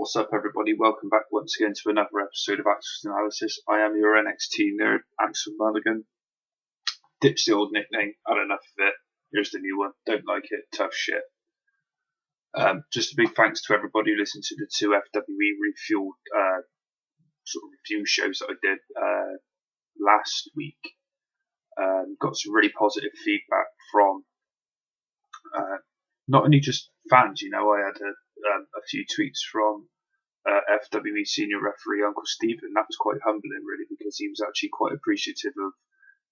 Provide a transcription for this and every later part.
What's up, everybody? Welcome back once again to another episode of Axel's Analysis. I am your NXT nerd, Axel Mulligan. Ditch the old nickname, had enough of it. Here's the new one. Don't like it, tough shit. Just a big thanks to everybody who listened to the two FWE refueled sort of review shows that I did last week. Got some really positive feedback from not only just fans. I had a few tweets from FWE senior referee Uncle Stephen. That was quite humbling, really, because he was actually quite appreciative of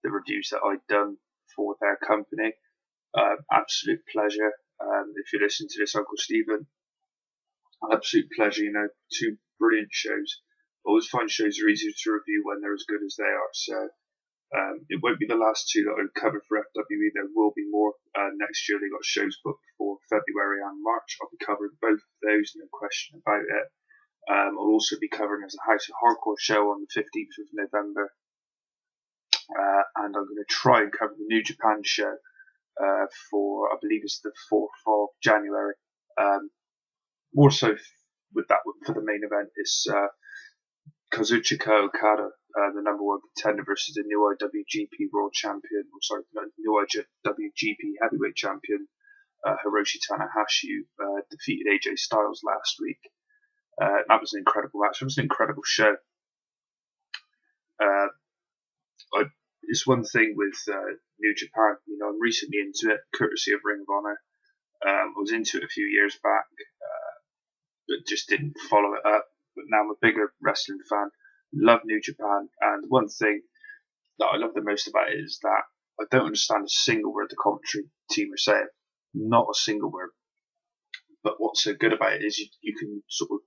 the reviews that I'd done for their company. Absolute pleasure. If you listen to this, Uncle Stephen, absolute pleasure. Two brilliant shows. Always find shows are easier to review when they're as good as they are. So it won't be the last two that I've covered for FWE. There will be more next year. They got shows booked for February and March. I'll be covering both of those, no question about it. I'll also be covering as a House of Hardcore show on the 15th of November. And I'm going to try and cover the New Japan show for, I believe it's the 4th of January. More so with that one for the main event is Kazuchika Okada, the number one contender, versus the new IWGP World Champion, new IWGP Heavyweight Champion, Hiroshi Tanahashi, who defeated AJ Styles last week. That was an incredible match. It was an incredible show. It's one thing with New Japan. I'm recently into it, courtesy of Ring of Honor. I was into it a few years back, but just didn't follow it up. But now I'm a bigger wrestling fan. Love New Japan, and one thing that I love the most about it is that I don't understand a single word the commentary team are saying. Not a single word. But what's so good about it is you can sort of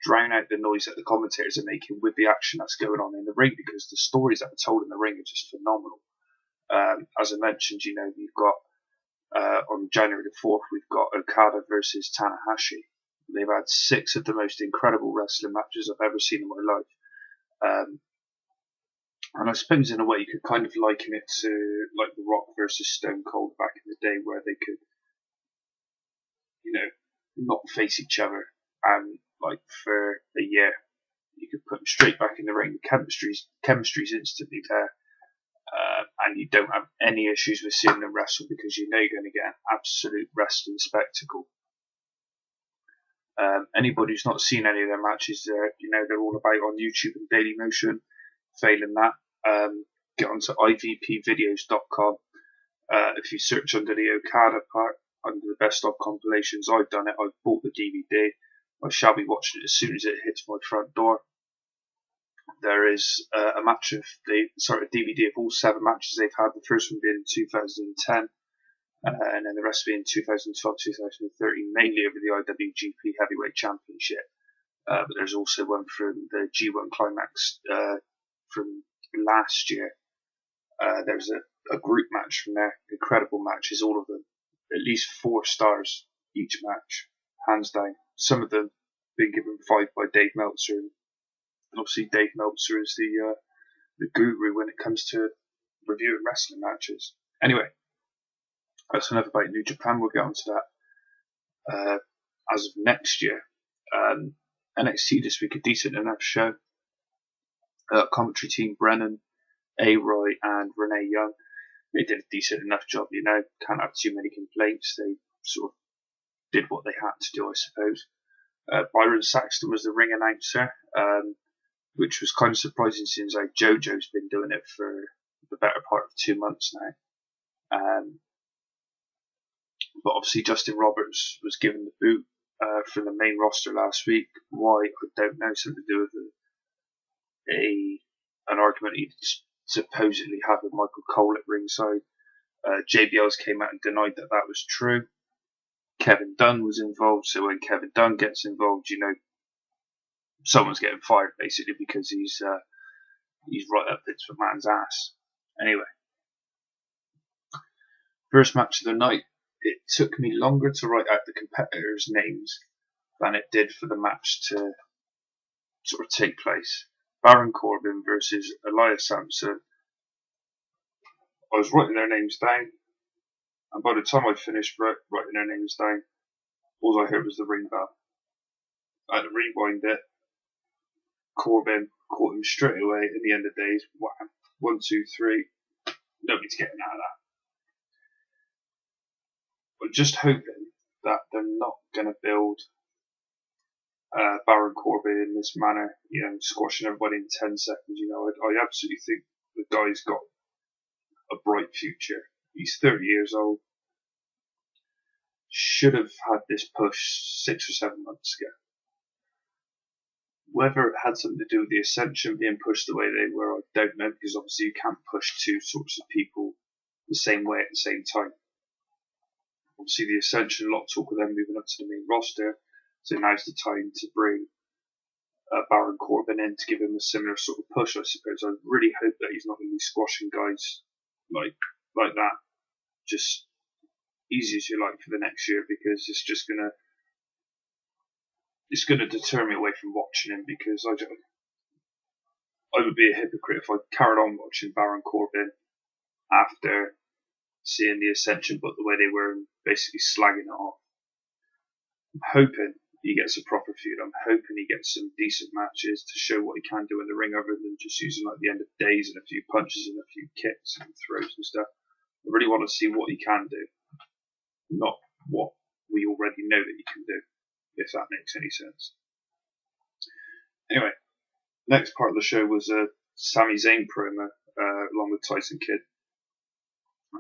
drown out the noise that the commentators are making with the action that's going on in the ring, because the stories that are told in the ring are just phenomenal. As I mentioned, you've got on January the 4th, we've got Okada versus Tanahashi. They've had 6 of the most incredible wrestling matches I've ever seen in my life. And I suppose in a way you could kind of liken it to like The Rock versus Stone Cold back in the day, where they could, not face each other, and like for a year you could put them straight back in the ring. The chemistry's instantly there, and you don't have any issues with seeing them wrestle, because you're going to get an absolute wrestling spectacle. Anybody who's not seen any of their matches, they're all about on YouTube and Daily Motion. Failing that, get onto IWGPvideos.com. If you search under the Okada part, under the best of compilations, I've done it. I've bought the DVD. I shall be watching it as soon as it hits my front door. There is a DVD of all 7 matches they've had. The first one being in 2010. And then the rest being 2012, 2013, mainly over the IWGP Heavyweight Championship. But there's also one from the G1 Climax from last year. There's a group match from there. Incredible matches, all of them. At least 4 stars each match, hands down. Some of them been given 5 by Dave Meltzer. And obviously, Dave Meltzer is the guru when it comes to reviewing wrestling matches. Anyway, that's enough about New Japan. We'll get onto that as of next year. NXT this week, a decent enough show. Commentary team Brennan, A-Roy, and Renee Young. They did a decent enough job, Can't have too many complaints. They sort of did what they had to do, I suppose. Byron Saxton was the ring announcer, which was kind of surprising since JoJo's been doing it for the better part of 2 months now. But obviously Justin Roberts was given the boot from the main roster last week. Why, I don't know. Something to do with an argument he'd supposedly had with Michael Cole at ringside. JBL's came out and denied that was true. Kevin Dunn was involved, so when Kevin Dunn gets involved, someone's getting fired basically, because he's right up Vince McMahon's ass. Anyway, first match of the night. It took me longer to write out the competitors' names than it did for the match to sort of take place. Baron Corbin versus Elias Sampson. I was writing their names down, and by the time I finished writing their names down, all I heard was the ring bell. I had to rewind it. Corbin caught him straight away at the end of days. Wham. 1, 2, 3. Nobody's getting out of that. But just hoping that they're not going to build Baron Corbin in this manner, squashing everybody in 10 seconds. I absolutely think the guy's got a bright future. He's 30 years old. Should have had this push 6 or 7 months ago. Whether it had something to do with the Ascension being pushed the way they were, I don't know, because obviously you can't push two sorts of people the same way at the same time. Obviously the Ascension, a lot of talk of them moving up to the main roster, so now's the time to bring Baron Corbin in to give him a similar sort of push, I suppose. I really hope that he's not going to be squashing guys like that, just easy as you like for the next year, because it's just going to deter me away from watching him, because I would be a hypocrite if I carried on watching Baron Corbin after seeing the Ascension but the way they were and basically slagging it off. I'm hoping he gets a proper feud. I'm hoping he gets some decent matches to show what he can do in the ring, other than just using like the end of days and a few punches and a few kicks and throws and stuff. I really want to see what he can do, not what we already know that he can do, if that makes any sense. Anyway, next part of the show was a Sami Zayn promo along with Tyson Kidd,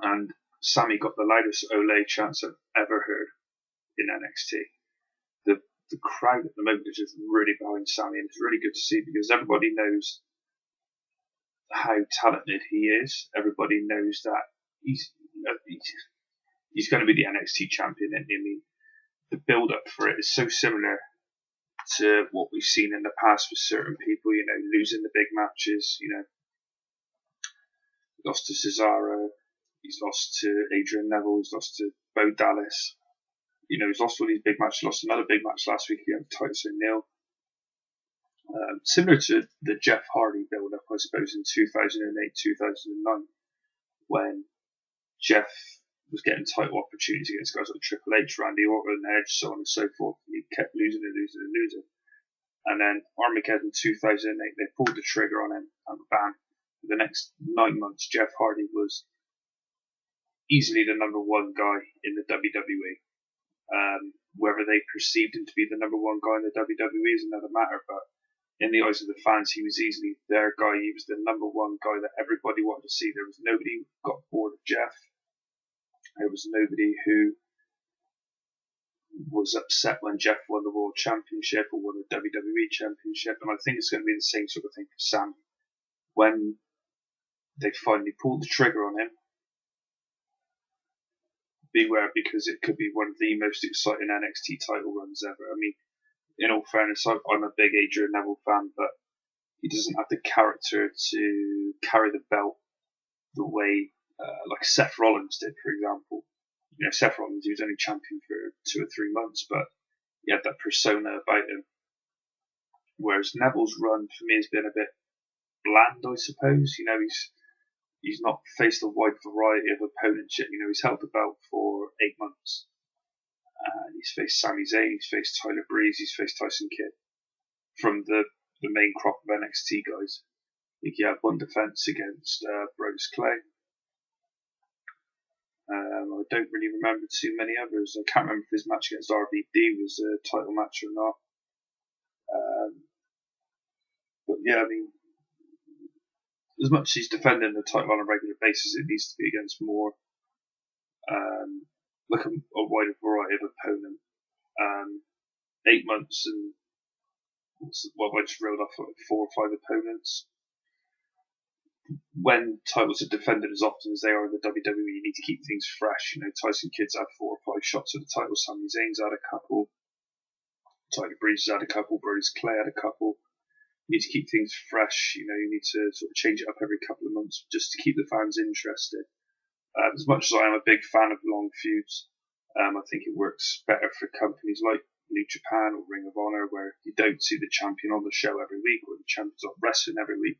and Sami got the loudest Ole chants I've ever heard in NXT. The crowd at the moment is just really behind Sami, and it's really good to see, because everybody knows how talented he is. Everybody knows that he's going to be the NXT champion. And I mean, the build up for it is so similar to what we've seen in the past with certain people, losing the big matches. Lost to Cesaro, he's lost to Adrian Neville, he's lost to Bo Dallas. He's lost all these big matches. Lost another big match last week against Titus O'Neil. Similar to the Jeff Hardy build-up, I suppose, in 2008, 2009, when Jeff was getting title opportunities against guys like Triple H, Randy Orton, Edge, so on and so forth. And he kept losing and losing and losing. And then Armageddon 2008, they pulled the trigger on him, and bam. For the next 9 months, Jeff Hardy was easily the number one guy in the WWE. Whether they perceived him to be the number one guy in the WWE is another matter, but in the eyes of the fans, he was easily their guy. He was the number one guy that everybody wanted to see. There was nobody who got bored of Jeff. There was nobody who was upset when Jeff won the World Championship or won the WWE Championship, and I think it's going to be the same sort of thing for Sam. When they finally pulled the trigger on him, beware, because it could be one of the most exciting NXT title runs ever. I mean, in all fairness, I'm a big Adrian Neville fan, but he doesn't have the character to carry the belt the way like Seth Rollins did, for example. Seth Rollins, he was only champion for 2 or 3 months, but he had that persona about him. Whereas Neville's run, for me, has been a bit bland, I suppose. He's not faced a wide variety of opponents yet. He's held the belt for 8 months. He's faced Sami Zayn, he's faced Tyler Breeze, he's faced Tyson Kidd. From the main crop of NXT guys, I think he had one defense against Brodus Clay. I don't really remember too many others. I can't remember if his match against RVD was a title match or not. But yeah, I mean, as much as he's defending the title on a regular basis, it needs to be against more like a wider variety of opponent. 8 months and I just rolled off like 4 or 5 opponents. When titles are defended as often as they are in the WWE, you need to keep things fresh. Tyson Kidd's had 4 or 5 shots at the title. Sami Zayn's had a couple. Tyler Breeze has had a couple. Brodus Clay had a couple. You need to keep things fresh. You need to sort of change it up every couple of months just to keep the fans interested. As much as I am a big fan of long feuds, I think it works better for companies like New Japan or Ring of Honor, where you don't see the champion on the show every week, or the champion's not wrestling every week.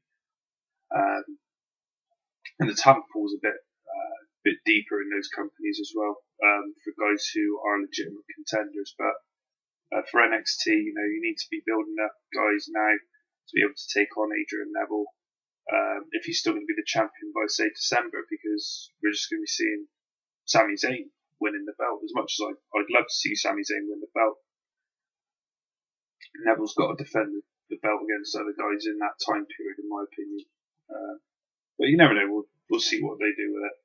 And the talent pool is a bit deeper in those companies as well, for guys who are legitimate contenders. But For NXT, you need to be building up guys now to be able to take on Adrian Neville. If he's still going to be the champion by, say, December, because we're just going to be seeing Sami Zayn winning the belt. As much as I'd love to see Sami Zayn win the belt, Neville's got to defend the belt against other guys in that time period, in my opinion. But you never know. We'll see what they do with it.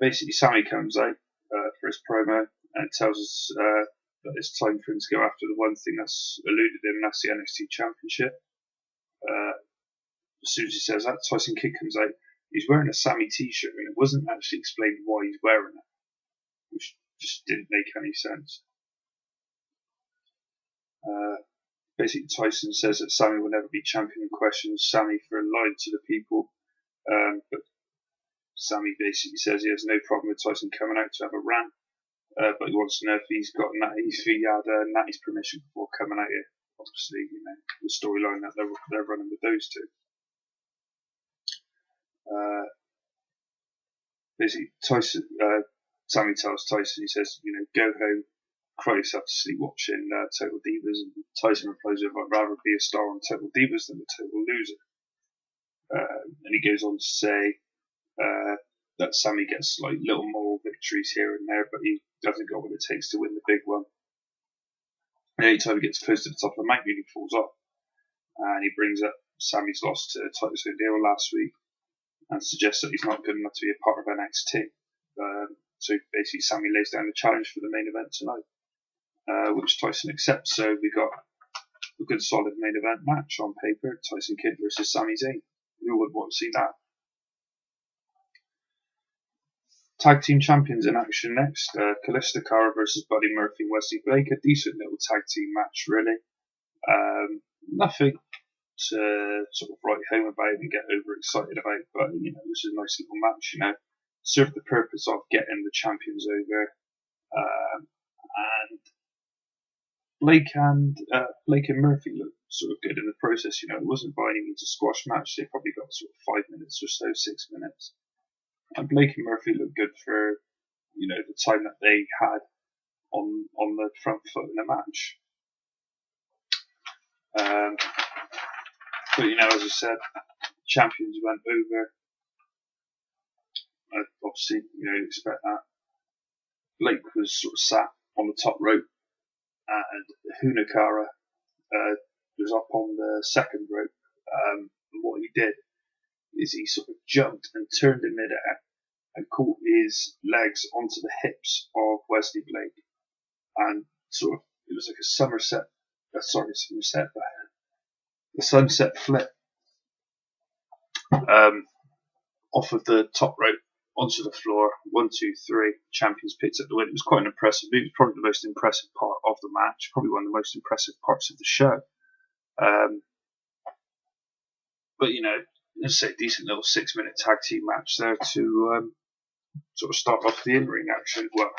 Basically, Sami comes out for his promo and tells us that it's time for him to go after the one thing that's eluded him, and that's the NXT Championship. As soon as he says that, Tyson Kidd comes out. He's wearing a Sami t-shirt, and it wasn't actually explained why he's wearing it, which just didn't make any sense. Basically, Tyson says that Sami will never be champion and questions Sami for lying to the people. But Sami basically says he has no problem with Tyson coming out to have a rant, but he wants to know if he had Natty's permission before coming out here. Obviously, the storyline that they're running with those two. Basically, Sami tells Tyson, he says, go home, cry yourself to sleep watching Total Divas, and Tyson replies with, I'd rather be a star on Total Divas than a total loser. And he goes on to say that Sami gets like little moral victories here and there, but he hasn't got what it takes to win the big one. And any time he gets close to the top of the mountain, he falls off. And he brings up Sami's loss to Titus O'Neil last week and suggests that he's not good enough to be a part of NXT. So basically, Sami lays down the challenge for the main event tonight, which Tyson accepts. So we got a good solid main event match on paper: Tyson Kidd versus Sami Zayn. Who would want to see that? Tag team champions in action next. Kalisto Cara versus Buddy Murphy and Wesley Blake. A decent little tag team match, really. Nothing to sort of write home about and get overexcited about, but this is a nice little match. Served the purpose of getting the champions over. And Blake and Murphy looked sort of good in the process. It wasn't by any means a squash match. They probably got sort of 5 minutes or so, 6 minutes. And Blake and Murphy looked good for the time that they had on the front foot in the match. But as I said, champions went over. Obviously, you'd expect that. Blake was sort of sat on the top rope, and Hunakara was up on the second rope. And what he did is he sort of jumped and turned in midair and caught his legs onto the hips of Wesley Blake, and sort of it was like the sunset flip off of the top rope onto the floor. 1, 2, 3. Champions picked up the win. It was quite an impressive move. It was probably the most impressive part of the match. Probably one of the most impressive parts of the show. But let's say decent little 6-minute tag team match there to sort of start off the in-ring action. Well,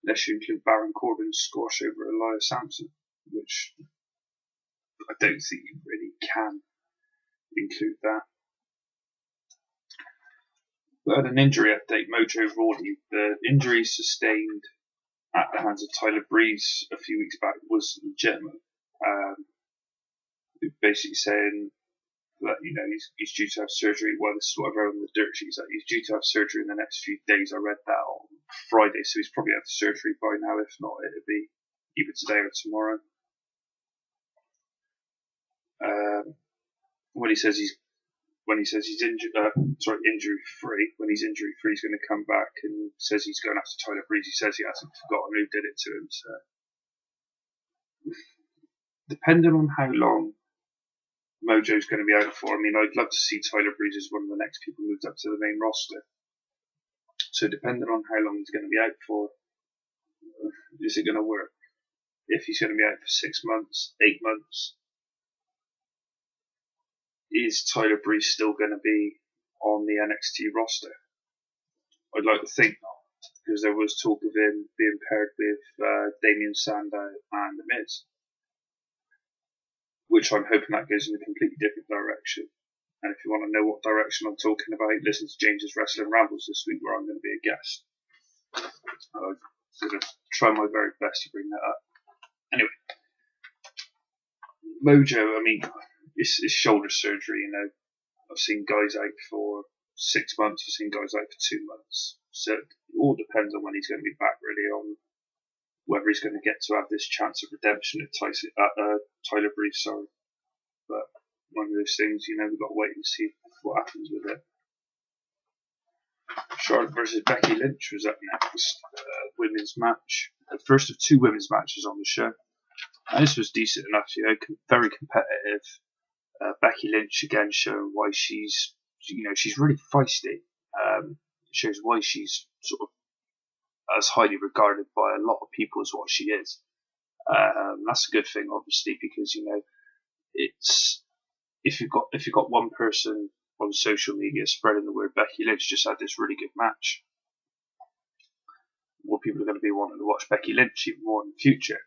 unless you include Baron Corbin's squash over Elias Sampson, which I don't think you really can include that. But an injury update: Mojo Rawley. The injury sustained at the hands of Tyler Breeze a few weeks back was legitimate. Basically saying that he's due to have surgery. Well, this is what I read on the dirt sheets, that he's due to have surgery in the next few days. I read that on Friday, so he's probably had the surgery by now. If not, it'll be either today or tomorrow. When he says he's injury free, when he's injury free, he's going to come back and says he's going after Tyler Breeze. He says he hasn't forgotten who did it to him. So, depending on how long Mojo's going to be out for, I'd love to see Tyler Breeze as one of the next people moved up to the main roster. So, depending on how long he's going to be out for, is it going to work? If he's going to be out for 6 months, 8 months, is Tyler Breeze still going to be on the NXT roster? I'd like to think not, because there was talk of him being paired with Damien Sandow and The Miz, which I'm hoping that goes in a completely different direction. And if you want to know what direction I'm talking about, listen to James's Wrestling Rambles this week, where I'm going to be a guest. I'm going to try my very best to bring that up. Anyway, Mojo, I mean, it's shoulder surgery, you know. I've seen guys out for 6 months, I've seen guys out for 2 months. So it all depends on when he's going to be back, really, on whether he's going to get to have this chance of redemption at Tyler Breeze, sorry. But one of those things, you know, we've got to wait and see what happens with it. Charlotte versus Becky Lynch was up next, women's match. The first of 2 women's matches on the show. And this was decent enough, you know, very competitive. Becky Lynch again showing why she's, you know, she's really feisty. Shows why she's sort of as highly regarded by a lot of people as what she is. That's a good thing, obviously, because, you know, it's if you've got one person on social media spreading the word Becky Lynch just had this really good match, more people are going to be wanting to watch Becky Lynch even more in the future,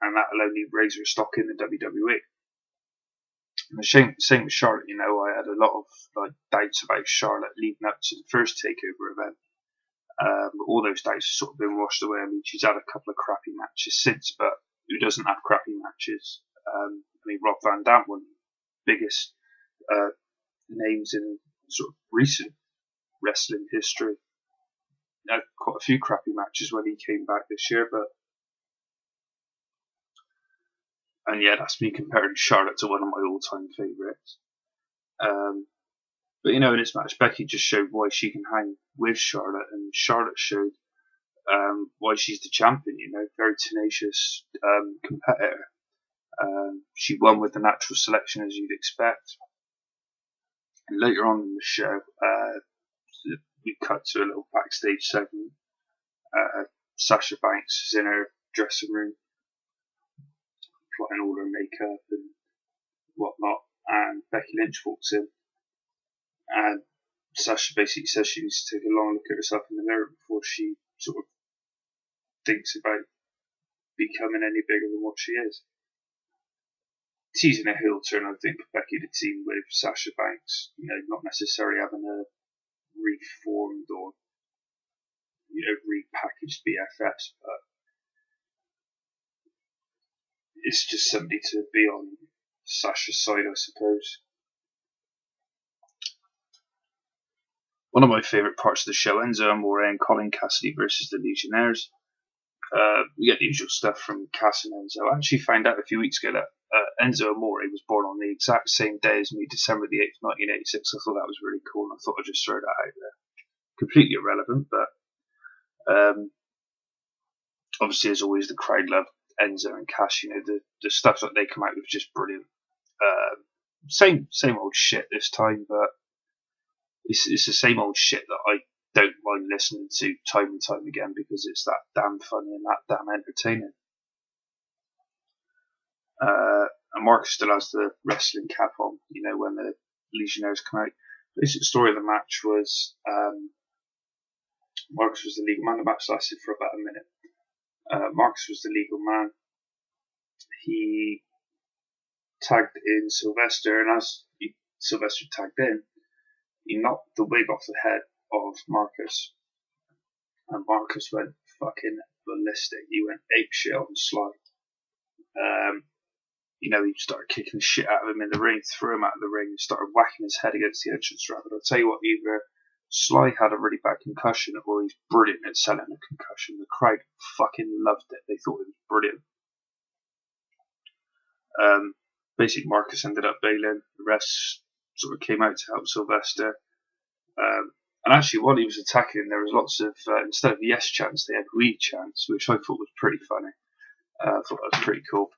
and that'll only raise her stock in the WWE. And the same with Charlotte, you know, I had a lot of doubts about Charlotte leading up to the first takeover event. All those doubts have sort of been washed away. I mean, she's had a couple of crappy matches since, but who doesn't have crappy matches? I mean, Rob Van Dam, one of the biggest names in sort of recent wrestling history. Had quite a few crappy matches when he came back this year, and yeah, that's me comparing Charlotte to one of my all-time favourites. But you know, in this match, Becky just showed why she can hang with Charlotte, and Charlotte showed why she's the champion. You know, very tenacious competitor. She won with the natural selection, as you'd expect. And later on in the show, we cut to a little backstage segment. Sasha Banks is in her dressing room, applying all her makeup and whatnot, and Becky Lynch walks in, and Sasha basically says she needs to take a long look at herself in the mirror before she sort of thinks about becoming any bigger than what she is. Teasing a heel turn, I think, for Becky to team with Sasha Banks, you know, not necessarily having a reformed or, you know, repackaged BFFs, but it's just somebody to be on Sasha's side, I suppose. One of my favourite parts of the show, Enzo Amore and Colin Cassidy versus the Legionnaires. We get the usual stuff from Cass and Enzo. I actually found out a few weeks ago that Enzo Amore was born on the exact same day as me, December the 8th, 1986. I thought that was really cool, and I thought I'd just throw that out there. Completely irrelevant, but obviously, as always, the crowd loved Enzo and Cass. You know, the stuff that they come out with is just brilliant. Same old shit this time, but it's the same old shit that I don't mind listening to time and time again because it's that damn funny and that damn entertaining. And Marcus still has the wrestling cap on, you know, when the Legionnaires come out. The basic story of the match was Marcus was the legal man. The match lasted for about a minute. Marcus was the legal man. He tagged in Sylvester, and as Sylvester tagged in, he knocked the wig off the head of Marcus, and Marcus went fucking ballistic. He went apeshit on Sly. You know, he started kicking the shit out of him in the ring, threw him out of the ring, and started whacking his head against the entrance ramp. And I'll tell you what, either Sly had a really bad concussion, or he's brilliant at selling a concussion. The crowd fucking loved it. They thought it was brilliant. Basically, Marcus ended up bailing. The rest sort of came out to help Sylvester. And actually, while he was attacking, there was lots of, instead of yes chants, they had we chants, which I thought was pretty funny. I thought that was pretty cool.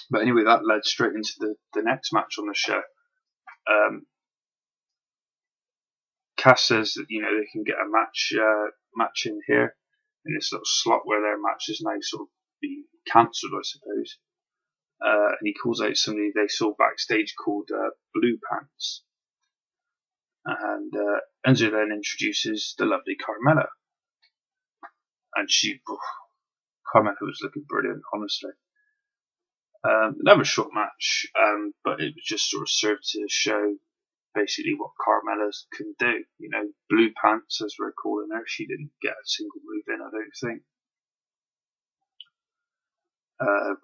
But anyway, that led straight into the next match on the show. Cass says that, you know, they can get a match in here, in this little slot where their match is now sort of being cancelled, I suppose. And he calls out somebody they saw backstage called Blue Pants. And Enzo then introduces the lovely Carmella. And Carmella was looking brilliant, honestly. Another short match, but it was just sort of served to show basically what Carmella's can do. You know, blue pants, as we're calling her, she didn't get a single move in, I don't think.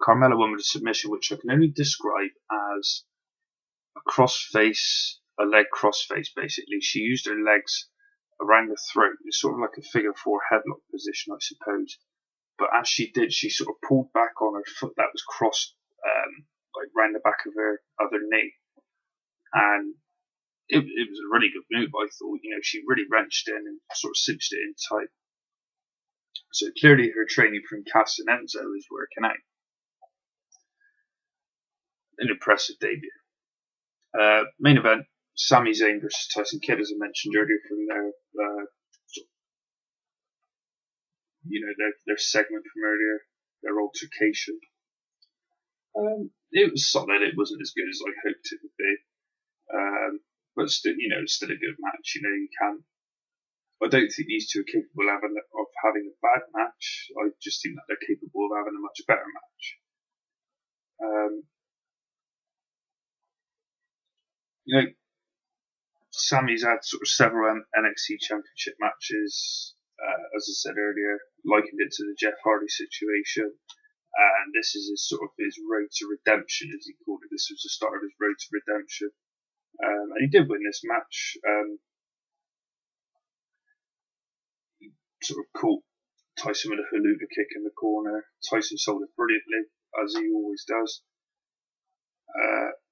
Carmella won with a submission, which I can only describe as a leg crossface, basically. She used her legs around the throat. It's sort of like a figure four headlock position, I suppose. But as she did, she sort of pulled back on her foot that was crossed, like round the back of her other knee. And it was a really good move, I thought. You know, she really wrenched in and sort of cinched it in tight. So clearly her training from Cass and Enzo is working out. An impressive debut. Main event, Sami Zayn versus Tyson Kidd, as I mentioned earlier, from their their segment from earlier, their altercation. It was solid. It wasn't as good as I hoped it would be, but still, still a good match. I don't think these two are capable of having a bad match. I just think that they're capable of having a much better match. Sammy's had sort of several NXT Championship matches. As I said earlier, likened it to the Jeff Hardy situation. And this is his road to redemption, as he called it. This was the start of his road to redemption. And he did win this match. He sort of caught Tyson with a haluva kick in the corner. Tyson sold it brilliantly, as he always does.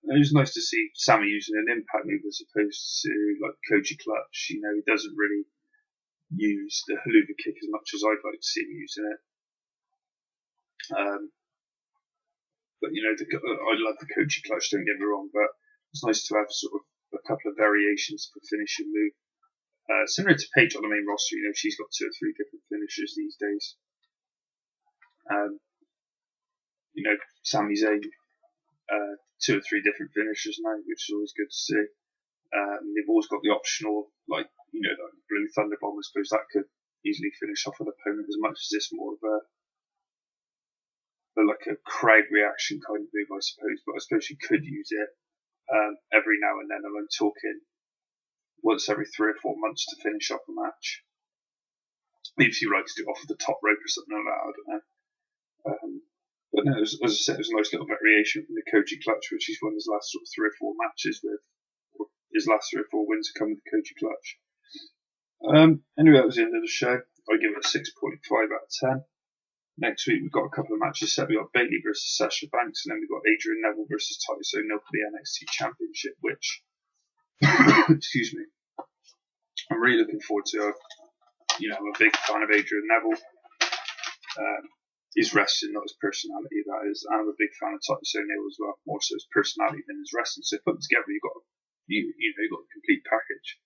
It was nice to see Sammy using an impact move as opposed to like Koji Clutch. He doesn't really use the haluva kick as much as I'd like to see him using it. But I love the Koji Clutch, don't get me wrong, but it's nice to have sort of a couple of variations for finishing move. Similar to Paige on the main roster, she's got 2 or 3 different finishers these days. Sami Zayn, 2 or 3 different finishers now, which is always good to see. They've always got the optional, like Blue Thunder Bomb. I suppose that could easily finish off an opponent, as much as this more of a crowd reaction kind of move, I suppose. But I suppose you could use it every now and then, and I'm talking once every 3 or 4 months to finish off a match. Maybe if you like to do it off of the top rope or something like that, I don't know. But no, as I said, it was a nice little variation from the Koji Clutch, which he's won his last sort of 3 or 4 matches with. His last 3 or 4 wins have come with the Koji Clutch. Anyway, that was the end of the show. I give it a 6.5 out of 10. Next week, we've got a couple of matches set. We've got Bayley versus Sasha Banks, and then we've got Adrian Neville versus Tyson Hill for the NXT Championship, which, excuse me, I'm really looking forward to. I'm a big fan of Adrian Neville. His wrestling, not his personality, that is. And I'm a big fan of Tyson Hill as well, more so his personality than his wrestling. So put them together, you've got the complete package.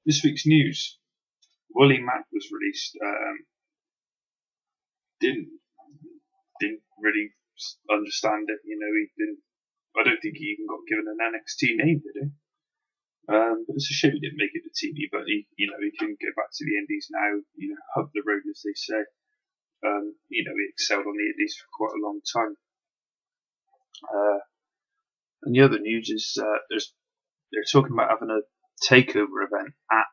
This week's news. Willie Mack was released. Didn't really understand it. He didn't. I don't think he even got given an NXT name, did he? But it's a shame he didn't make it to TV. But he can go back to the Indies now. Hug the road, as they say. He excelled on the Indies for quite a long time. And the other news is they're talking about having a takeover event at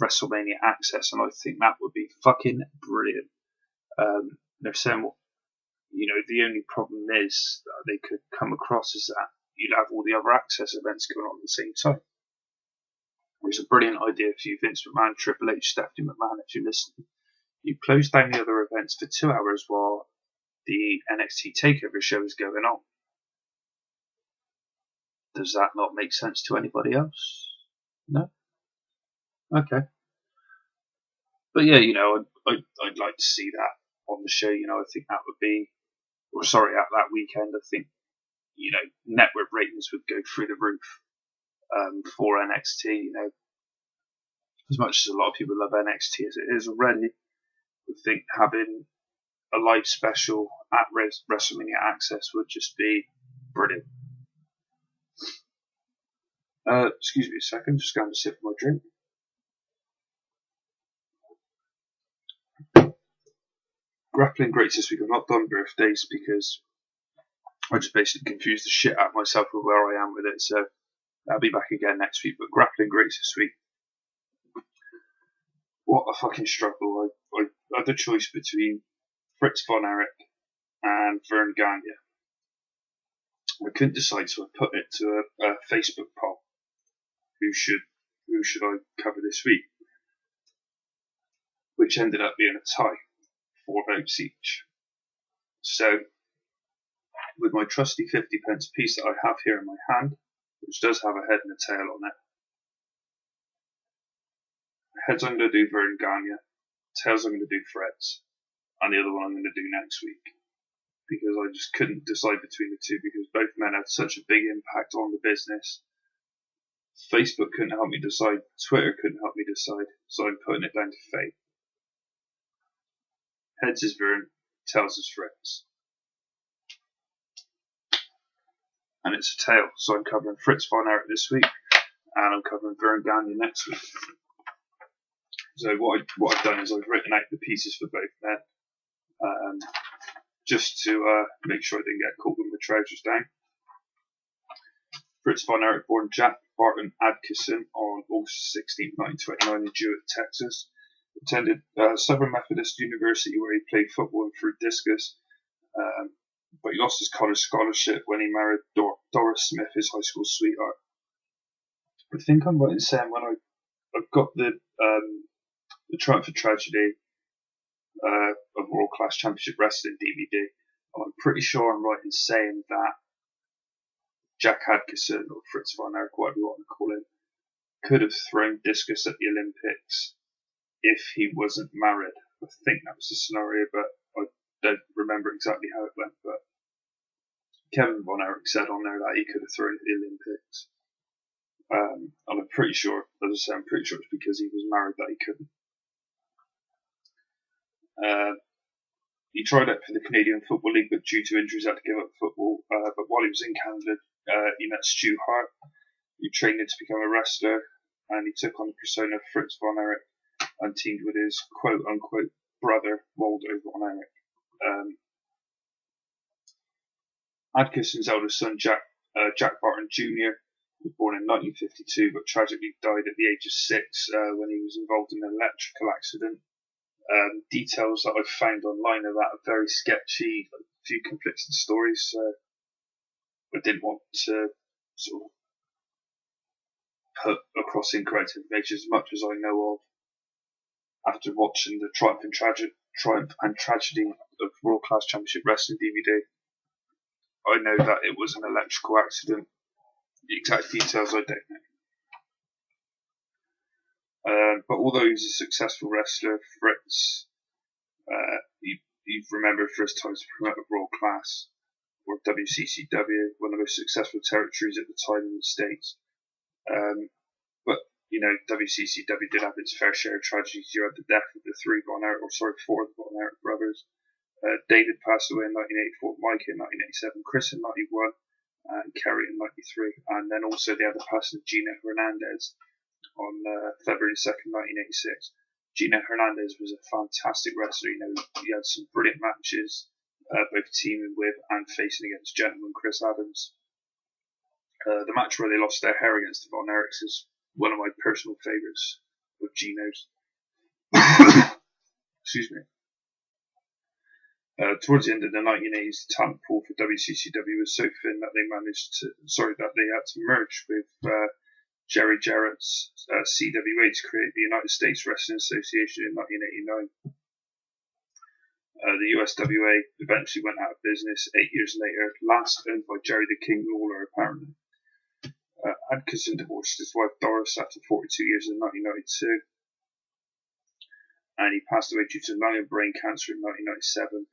WrestleMania Access, and I think that would be fucking brilliant. They're saying, the only problem is that they could come across is that you'd have all the other Access events going on at the same time. It's a brilliant idea for you, Vince McMahon, Triple H, Stephanie McMahon, if you listen. You close down the other events for 2 hours while the NXT TakeOver show is going on. Does that not make sense to anybody else? No? Okay. But yeah, I'd like to see that on the show. I think that would be, at that weekend, I think, network ratings would go through the roof for NXT. As much as a lot of people love NXT as it is already, I think having a live special at WrestleMania Access would just be brilliant. Excuse me a second, just going to sip my drink. Grappling greats this week. I've not done birthdays because I just basically confused the shit out of myself with where I am with it. So I'll be back again next week. But grappling greats this week. What a fucking struggle. I had the choice between Fritz von Erich and Vern Gagne. I couldn't decide, so I put it to a Facebook poll. Who should I cover this week? Which ended up being a tie, 4 votes each. So, with my trusty 50p piece that I have here in my hand, which does have a head and a tail on it, heads I'm going to do Vern Gagne, tails I'm going to do Fritz, and the other one I'm going to do next week. Because I just couldn't decide between the two, because both men had such a big impact on the business. Facebook couldn't help me decide, Twitter couldn't help me decide, so I'm putting it down to fate. Heads is Vern, tails is Fritz. And it's a tail, so I'm covering Fritz von Erich this week, and I'm covering Vern Gagne next week. So what I've done is I've written out the pieces for both men, just to make sure I didn't get caught with my trousers down. Fritz von Erich, born Jack Barton Adkisson on August 16, 1929 in Jewett, Texas. Attended Southern Methodist University, where he played football and threw discus, but he lost his college scholarship when he married Doris Smith, his high school sweetheart. I think I'm right in saying when I've got the Triumph and Tragedy of World Class Championship Wrestling DVD, and I'm pretty sure I'm right in saying that Jack Adkisson, or Fritz von Erich, whatever you want to call him, could have thrown discus at the Olympics if he wasn't married. I think that was the scenario, but I don't remember exactly how it went. But Kevin von Erich said on there that he could have thrown at the Olympics. And I'm pretty sure, as I say, I'm pretty sure it's because he was married that he couldn't. He tried out for the Canadian Football League, but due to injuries had to give up football. But while he was in Canada, he met Stu Hart, who trained him to become a wrestler, and he took on the persona of Fritz von Erich and teamed with his quote-unquote brother, Waldo von Erich. Adkisson's eldest son, Jack Barton Jr., was born in 1952, but tragically died at the age of 6 when he was involved in an electrical accident. Details that I've found online of that are very sketchy, a few conflicting stories, so I didn't want to sort of put across incorrect information as much as I know of. After watching the Triumph and Tragedy of World Class Championship Wrestling DVD, I know that it was an electrical accident. The exact details I don't know. But although he's a successful wrestler, Fritz, he's remembered for his time as promoter of World Class, or WCCW, one of the most successful territories at the time in the States. But, you know, WCCW did have its fair share of tragedies. You had the death of the four of the Von Erich brothers. David passed away in 1984, Mike in 1987, Chris in 91, and Kerry in 93. And then also they had the passing of Gina Hernandez on February 2nd, 1986. Gina Hernandez was a fantastic wrestler. You know, he had some brilliant matches, both teaming with and facing against Gentleman Chris Adams. The match where they lost their hair against the Von Erichs is one of my personal favourites of Gino's. Excuse me. Towards the end of the 1980s, the talent pool for WCCW was so thin that they had to merge with Jerry Jarrett's CWA to create the United States Wrestling Association in 1989. The USWA eventually went out of business 8 years later, last owned by Jerry the King Lawler, apparently. Adkisson divorced his wife Doris after 42 years in 1992, and he passed away due to lung and brain cancer in 1997.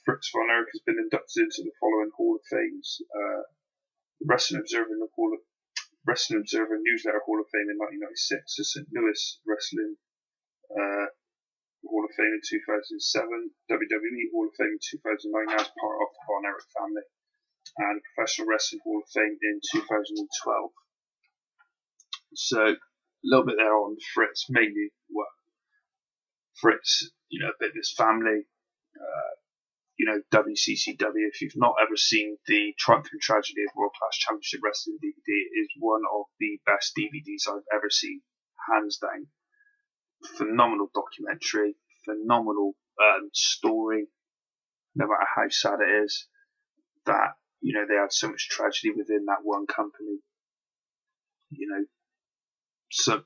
Fritz von Erich has been inducted into the following Hall of Fames: Wrestling Observer Newsletter Hall of Fame in 1996, the St. Louis Wrestling Hall of Fame in 2007, WWE Hall of Fame in 2009 as part of the Von Erich family, and Professional Wrestling Hall of Fame in 2012. So, a little bit there on Fritz, mainly, Fritz, you know, a bit of his family. WCCW. If you've not ever seen the Triumph and Tragedy of World Class Championship Wrestling DVD, it is one of the best DVDs I've ever seen, hands down. Phenomenal documentary, phenomenal story, no matter how sad it is, that, they had so much tragedy within that one company. Some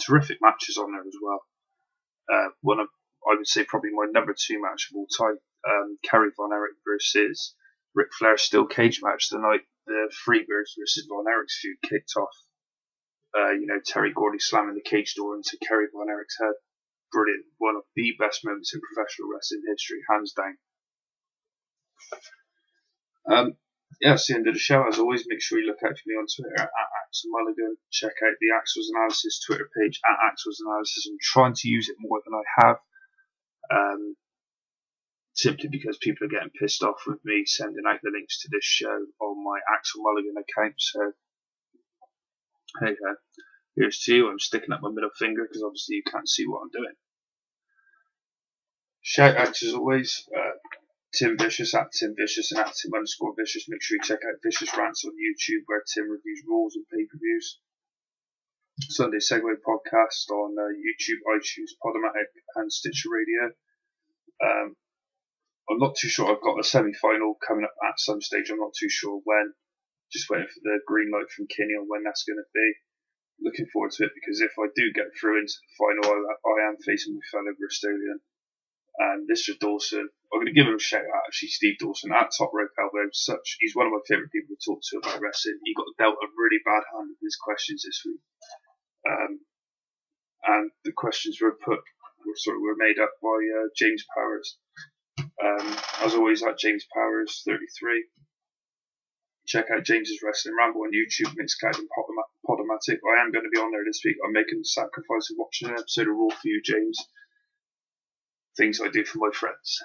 terrific matches on there as well. One of, I would say, probably my number 2 match of all time, Kerry Von Erich versus Ric Flair steel cage match the night the Freebirds versus Von Erich's feud kicked off. Terry Gordy slamming the cage door into Kerry Von Erich's head. Brilliant. One of the best moments in professional wrestling history, hands down. That's the end of the show. As always, make sure you look out for me on Twitter at Axel Mulligan. Check out the Axel's Analysis Twitter page at Axel's Analysis. I'm trying to use it more than I have, simply because people are getting pissed off with me sending out the links to this show on my Axel Mulligan account. So, hey, here's to you. I'm sticking up my middle finger because obviously you can't see what I'm doing. Shout outs as always. Tim Vicious at Tim Vicious and at Tim_Vicious. Make sure you check out Vicious Rants on YouTube, where Tim reviews Raws and pay-per-views. Sunday Segway podcast on YouTube, iTunes, Podomatic and Stitcher Radio. I'm not too sure. I've got a semi-final coming up at some stage. I'm not too sure when. Just waiting for the green light from Kinney on when that's going to be. Looking forward to it, because if I do get through into the final, I am facing my fellow Bristolian and Mr. Dawson. I'm going to give him a shout out, actually, Steve Dawson at Top Rope Elbow. He's one of my favourite people to talk to about wrestling. He got dealt a really bad hand with his questions this week, and the questions were made up by James Powers. As always, at James Powers 33. Check out James's Wrestling Ramble on YouTube, Mixcloud and Podomatic. I am going to be on there this week. I'm making the sacrifice of watching an episode of Raw for you, James. Things I do for my friends.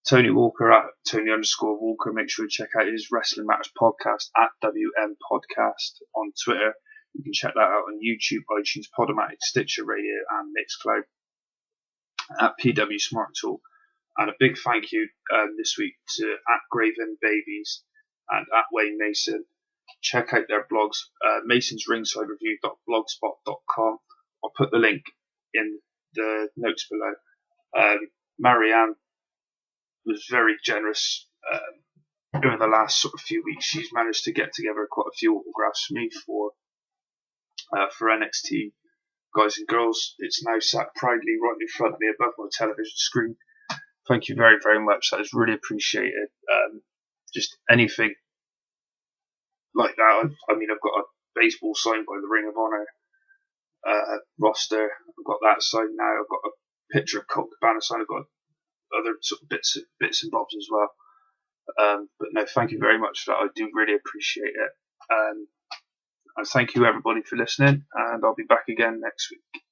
Tony Walker at Tony_Walker. Make sure you check out his Wrestling Matters podcast at WM Podcast on Twitter. You can check that out on YouTube, iTunes, Podomatic, Stitcher Radio and Mixcloud. At PW Smart Talk. And a big thank you this week to at Graven Babies and at Wayne Mason. Check out their blogs, masonsringsidereview.blogspot.com. I'll put the link in the notes below. Maryann was very generous over the last sort of few weeks. She's managed to get together quite a few autographs for me for NXT guys and girls. It's now sat proudly right in front of me above my television screen. Thank you very, very much. That is really appreciated. Just anything like that. I mean, I've got a baseball signed by the Ring of Honor roster. I've got that signed now. I've got a picture of Colt Cabana signed. I've got other sort of bits and bobs as well. But no, thank you very much for that. I do really appreciate it. And thank you everybody for listening. And I'll be back again next week.